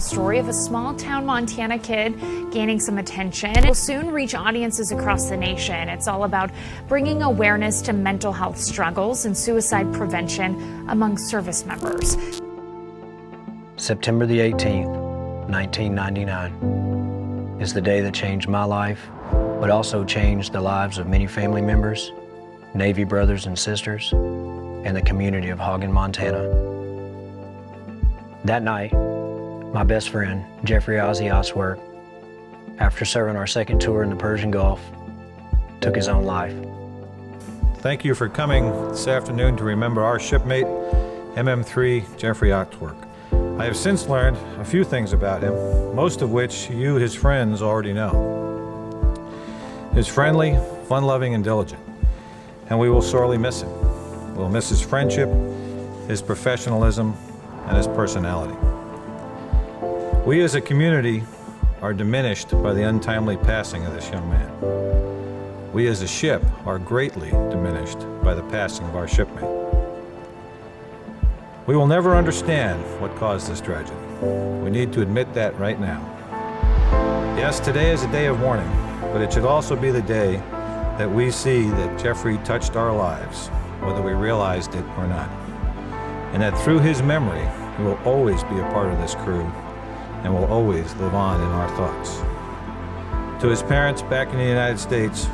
story of a small-town Montana kid gaining some attention. It will soon reach audiences across the nation. It's all about bringing awareness to mental health struggles and suicide prevention among service members. September the 18th, 1999 is the day that changed my life, but also changed the lives of many family members, Navy brothers and sisters, and the community of Hagen, Montana. That night, my best friend, Jeffery Ozzy Otzwirk, after serving our second tour in the Persian Gulf, took his own life. Thank you for coming this afternoon to remember our shipmate, MM3 Jeffery Otzwirk. I have since learned a few things about him, most of which you, his friends, already know. He is friendly, fun-loving, and diligent, and we will sorely miss him. We'll miss his friendship, his professionalism, and his personality. We as a community are diminished by the untimely passing of this young man. We as a ship are greatly diminished by the passing of our shipmate. We will never understand what caused this tragedy. We need to admit that right now. Yes, today is a day of mourning, but it should also be the day that we see that Jeffery touched our lives, whether we realized it or not. And that through his memory, he will always be a part of this crew and will always live on in our thoughts. To his parents back in the United States,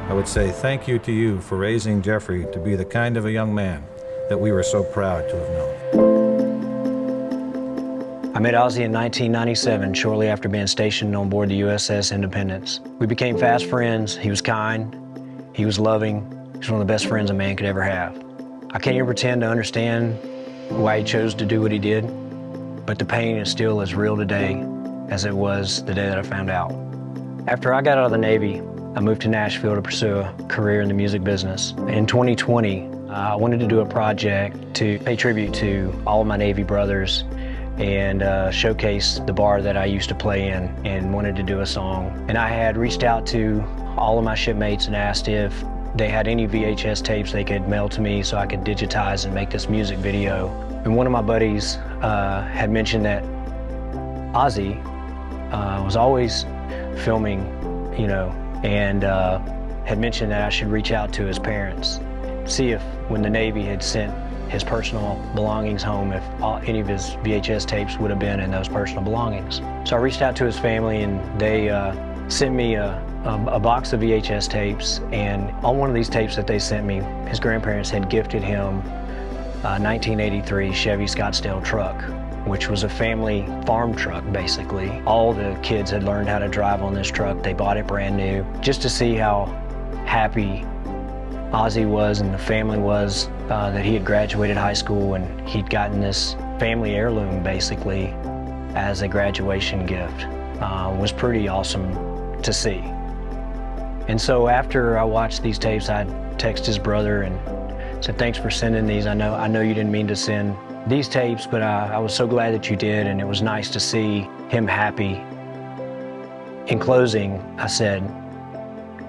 I would say thank you to you for raising Jeffery to be the kind of a young man that we were so proud to have known. I met Ozzy in 1997, shortly after being stationed on board the USS Independence. We became fast friends. He was kind, he was loving, he was one of the best friends a man could ever have. I can't even pretend to understand why he chose to do what he did, but the pain is still as real today as it was the day that I found out. After I got out of the Navy, I moved to Nashville to pursue a career in the music business. In 2020, I wanted to do a project to pay tribute to all of my Navy brothers and showcase the bar that I used to play in, and wanted to do a song. And I had reached out to all of my shipmates and asked if they had any VHS tapes they could mail to me so I could digitize and make this music video. And one of my buddies had mentioned that Ozzy was always filming, you know, and had mentioned that I should reach out to his parents, see if when the Navy had sent his personal belongings home, if any of his VHS tapes would have been in those personal belongings. So I reached out to his family, and they sent me a box of VHS tapes, and on one of these tapes that they sent me, his grandparents had gifted him a 1983 Chevy Scottsdale truck, which was a family farm truck, basically. All the kids had learned how to drive on this truck. They bought it brand new, just to see how happy Ozzy was and the family was that he had graduated high school and he'd gotten this family heirloom, basically, as a graduation gift. Was pretty awesome to see. And so after I watched these tapes, I texted his brother and said, "Thanks for sending these. I know you didn't mean to send these tapes, but I was so glad that you did, and it was nice to see him happy." In closing, I said,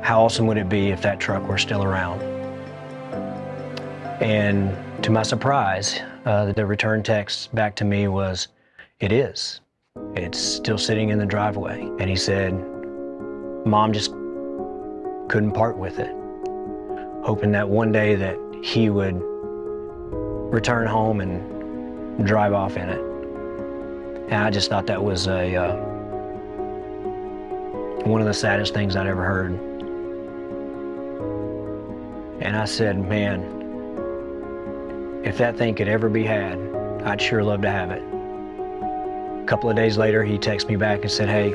"How awesome would it be if that truck were still around?" And to my surprise, the return text back to me was, "It is. It's still sitting in the driveway." And he said, "Mom just couldn't part with it, hoping that one day that he would return home and drive off in it." And I just thought that was one of the saddest things I'd ever heard. And I said, "Man, if that thing could ever be had, I'd sure love to have it." A couple of days later, he texted me back and said, "Hey,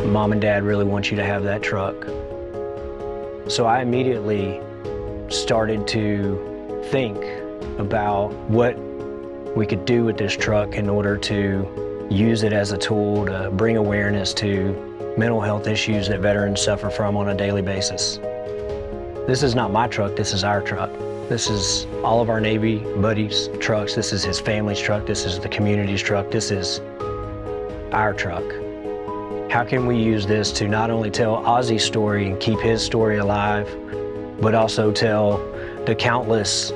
Mom and Dad really want you to have that truck." So I immediately started to think about what we could do with this truck in order to use it as a tool to bring awareness to mental health issues that veterans suffer from on a daily basis. This is not my truck, this is our truck. This is all of our Navy buddies' trucks. This is his family's truck. This is the community's truck. This is our truck. How can we use this to not only tell Ozzy's story and keep his story alive, but also tell the countless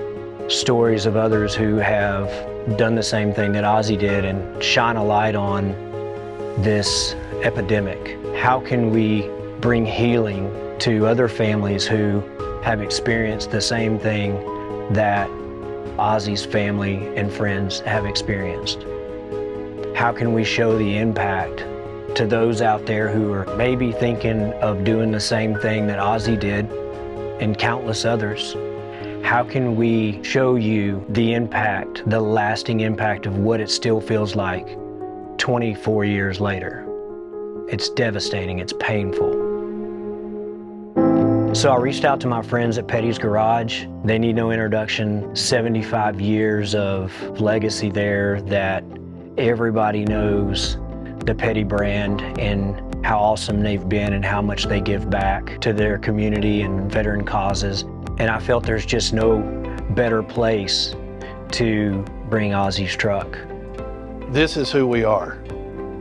stories of others who have done the same thing that Ozzy did and shine a light on this epidemic. How can we bring healing to other families who have experienced the same thing that Ozzy's family and friends have experienced? How can we show the impact to those out there who are maybe thinking of doing the same thing that Ozzy did and countless others? How can we show you the impact, the lasting impact of what it still feels like 24 years later? It's devastating, it's painful. So I reached out to my friends at Petty's Garage. They need no introduction. 75 years of legacy there that everybody knows the Petty brand and how awesome they've been and how much they give back to their community and veteran causes. And I felt there's just no better place to bring Ozzy's truck. This is who we are.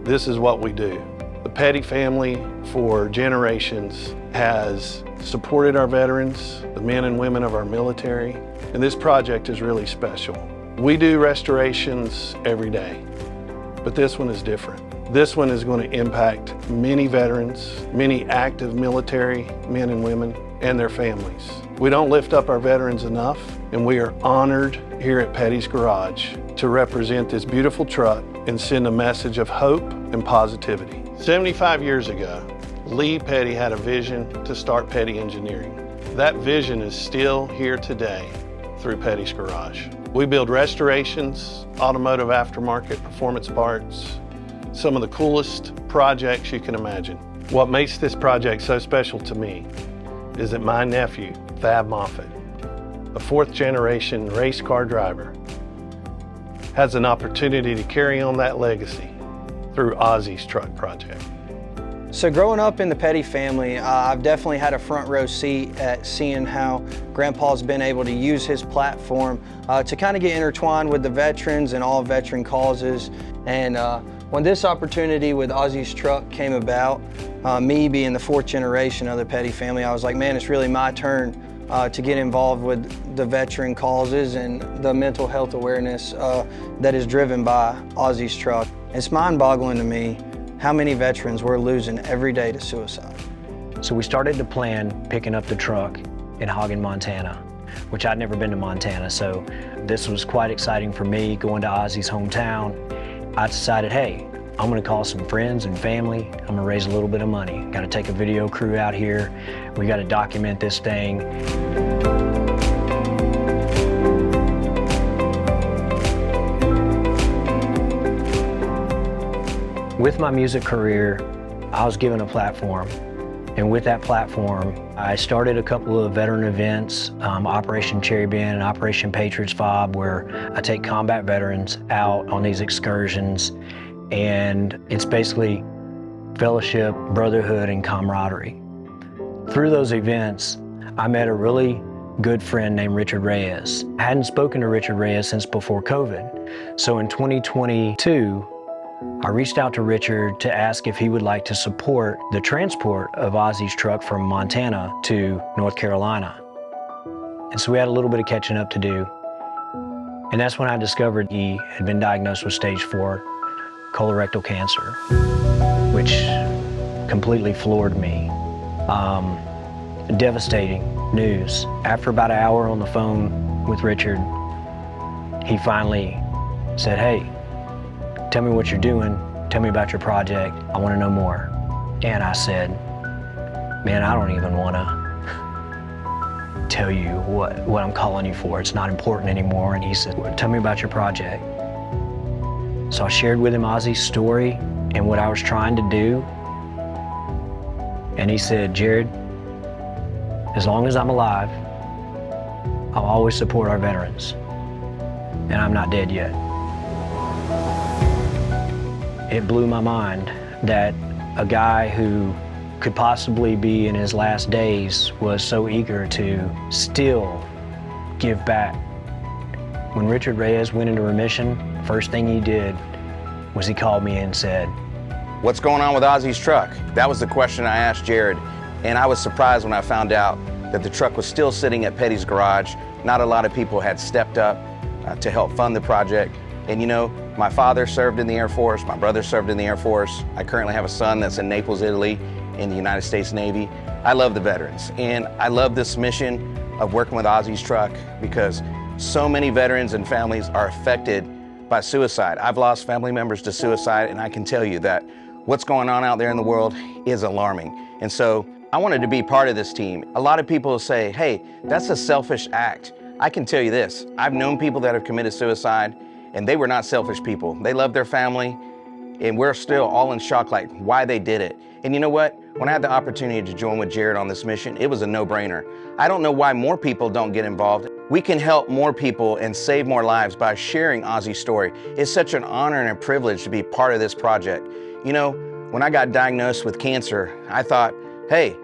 This is what we do. The Petty family for generations has supported our veterans, the men and women of our military, and this project is really special. We do restorations every day, but this one is different. This one is going to impact many veterans, many active military men and women, and their families. We don't lift up our veterans enough, and we are honored here at Petty's Garage to represent this beautiful truck and send a message of hope and positivity. 75 years ago, Lee Petty had a vision to start Petty Engineering. That vision is still here today through Petty's Garage. We build restorations, automotive aftermarket performance parts, some of the coolest projects you can imagine. What makes this project so special to me is that my nephew, Thad Moffitt, a fourth generation race car driver, has an opportunity to carry on that legacy through Ozzy's truck project. So growing up in the Petty family, I've definitely had a front row seat at seeing how Grandpa's been able to use his platform to kind of get intertwined with the veterans and all veteran causes. And when this opportunity with Ozzy's truck came about, me being the fourth generation of the Petty family, I was like, man, it's really my turn to get involved with the veteran causes and the mental health awareness that is driven by Ozzy's truck. It's mind-boggling to me how many veterans we're losing every day to suicide. So we started to plan picking up the truck in Hagen, Montana, which I'd never been to Montana, so this was quite exciting for me, going to Ozzy's hometown. I decided, hey, I'm gonna call some friends and family. I'm gonna raise a little bit of money. Gotta take a video crew out here. We gotta document this thing. With my music career, I was given a platform. And with that platform, I started a couple of veteran events, Operation Cherry Bin and Operation Patriots Fob, where I take combat veterans out on these excursions. And it's basically fellowship, brotherhood, and camaraderie. Through those events, I met a really good friend named Richard Reyes. I hadn't spoken to Richard Reyes since before COVID. So in 2022, I reached out to Richard to ask if he would like to support the transport of Ozzy's truck from Montana to North Carolina. And so we had a little bit of catching up to do. And that's when I discovered he had been diagnosed with stage 4 colorectal cancer, which completely floored me. Devastating news. After about an hour on the phone with Richard, he finally said, hey, tell me what you're doing. Tell me about your project. I want to know more. And I said, man, I don't even want to tell you what I'm calling you for. It's not important anymore. And he said, tell me about your project. So I shared with him Ozzy's story and what I was trying to do. And he said, Jared, as long as I'm alive, I'll always support our veterans. And I'm not dead yet. It blew my mind that a guy who could possibly be in his last days was so eager to still give back. When Richard Reyes went into remission, first thing he did was he called me and said, what's going on with Ozzy's truck? That was the question I asked Jared, and I was surprised when I found out that the truck was still sitting at Petty's Garage not a lot of people had stepped up to help fund the project. And you know, my father served in the Air Force, my brother served in the Air Force. I currently have a son that's in Naples, Italy, in the United States Navy. I love the veterans, and I love this mission of working with Ozzy's truck because so many veterans and families are affected by suicide. I've lost family members to suicide, and I can tell you that what's going on out there in the world is alarming. And so I wanted to be part of this team. A lot of people say, hey, that's a selfish act. I can tell you this, I've known people that have committed suicide, and they were not selfish people. They loved their family, and we're still all in shock like why they did it. And you know what? When I had the opportunity to join with Jared on this mission, it was a no-brainer. I don't know why more people don't get involved. We can help more people and save more lives by sharing Ozzy's story. It's such an honor and a privilege to be part of this project. You know, when I got diagnosed with cancer, I thought, hey,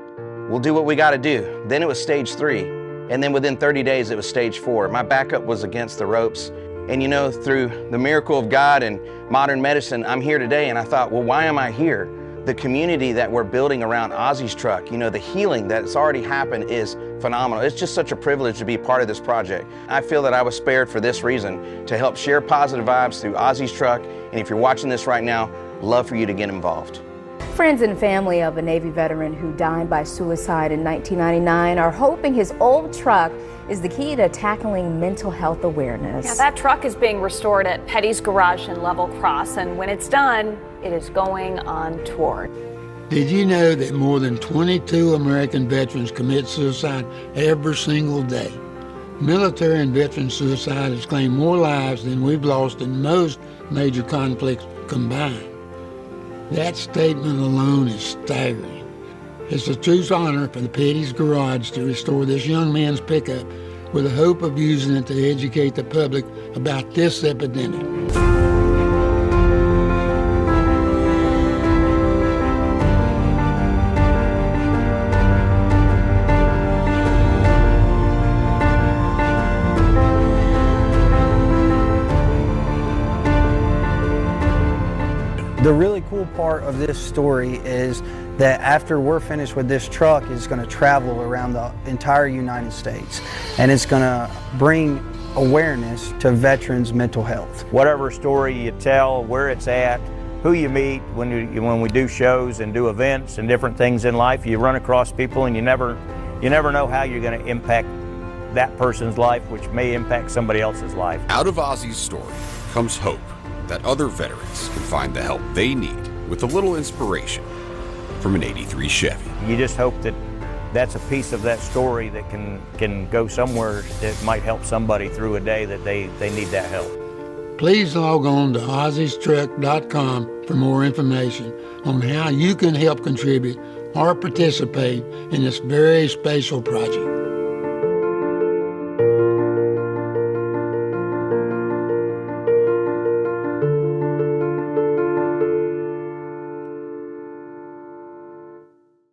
we'll do what we gotta do. Then it was stage 3. And then within 30 days, it was stage 4. My backup was against the ropes. And you know, through the miracle of God and modern medicine, I'm here today. And I thought, well, why am I here? The community that we're building around Ozzy's truck, you know, the healing that's already happened is phenomenal. It's just such a privilege to be part of this project. I feel that I was spared for this reason, to help share positive vibes through Ozzy's truck. And if you're watching this right now, love for you to get involved. Friends and family of a Navy veteran who died by suicide in 1999 are hoping his old truck is the key to tackling mental health awareness. Yeah, that truck is being restored at Petty's Garage in Level Cross, and when it's done, it is going on tour. Did you know that more than 22 American veterans commit suicide every single day? Military and veteran suicide has claimed more lives than we've lost in most major conflicts combined. That statement alone is staggering. It's a true honor for the Petty's Garage to restore this young man's pickup with the hope of using it to educate the public about this epidemic. The really cool part of this story is that after we're finished with this truck, it's going to travel around the entire United States, and it's going to bring awareness to veterans' mental health. Whatever story you tell, where it's at, who you meet when we do shows and do events and different things in life, you run across people and you never know how you're going to impact that person's life, which may impact somebody else's life. Out of Ozzy's story comes hope that other veterans can find the help they need with a little inspiration from an '83 Chevy. You just hope that that's a piece of that story that can go somewhere that might help somebody through a day that they need that help. Please log on to ozzystruck.com for more information on how you can help contribute or participate in this very special project.